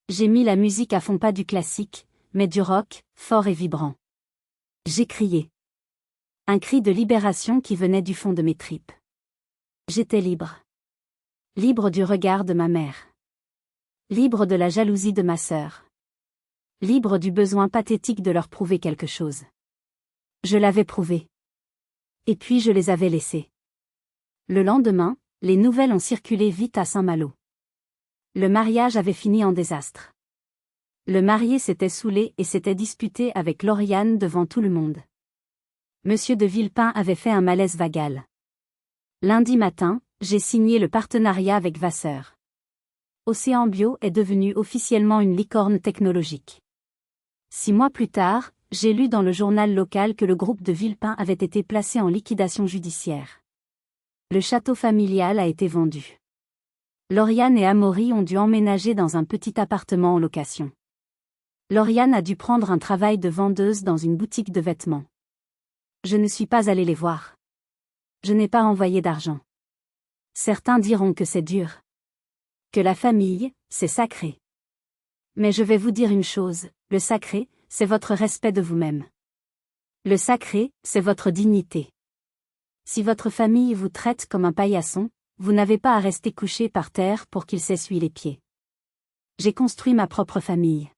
J'ai mis la musique à fond, pas du classique, mais du rock, fort et vibrant. J'ai crié. Un cri de libération qui venait du fond de mes tripes. J'étais libre. Libre du regard de ma mère. Libre de la jalousie de ma sœur. Libre du besoin pathétique de leur prouver quelque chose. Je l'avais prouvé. Et puis je les avais laissés. Le lendemain, les nouvelles ont circulé vite à Saint-Malo. Le mariage avait fini en désastre. Le marié s'était saoulé et s'était disputé avec Lauriane devant tout le monde. Monsieur de Villepin avait fait un malaise vagal. Lundi matin, j'ai signé le partenariat avec Vasseur. Océan Bio est devenu officiellement une licorne technologique. 6 mois plus tard, j'ai lu dans le journal local que le groupe de Villepin avait été placé en liquidation judiciaire. Le château familial a été vendu. Lauriane et Amaury ont dû emménager dans un petit appartement en location. Lauriane a dû prendre un travail de vendeuse dans une boutique de vêtements. Je ne suis pas allée les voir. Je n'ai pas envoyé d'argent. Certains diront que c'est dur. Que la famille, c'est sacré. Mais je vais vous dire une chose, le sacré, c'est votre respect de vous-même. Le sacré, c'est votre dignité. Si votre famille vous traite comme un paillasson, vous n'avez pas à rester couché par terre pour qu'il s'essuie les pieds. J'ai construit ma propre famille.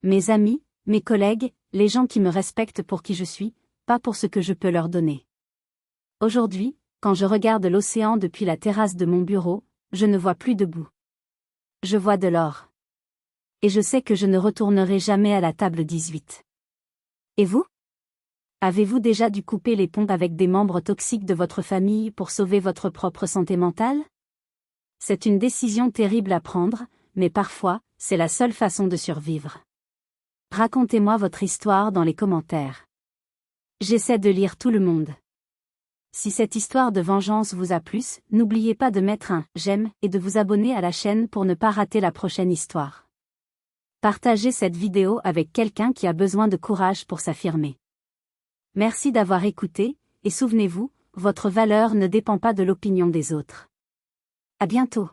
Mes amis, mes collègues, les gens qui me respectent pour qui je suis, pas pour ce que je peux leur donner. Aujourd'hui, quand je regarde l'océan depuis la terrasse de mon bureau, je ne vois plus de boue. Je vois de l'or. Et je sais que je ne retournerai jamais à la table 18. Et vous ? Avez-vous déjà dû couper les ponts avec des membres toxiques de votre famille pour sauver votre propre santé mentale ? C'est une décision terrible à prendre, mais parfois, c'est la seule façon de survivre. Racontez-moi votre histoire dans les commentaires. J'essaie de lire tout le monde. Si cette histoire de vengeance vous a plu, n'oubliez pas de mettre un « j'aime » et de vous abonner à la chaîne pour ne pas rater la prochaine histoire. Partagez cette vidéo avec quelqu'un qui a besoin de courage pour s'affirmer. Merci d'avoir écouté, et souvenez-vous, votre valeur ne dépend pas de l'opinion des autres. À bientôt.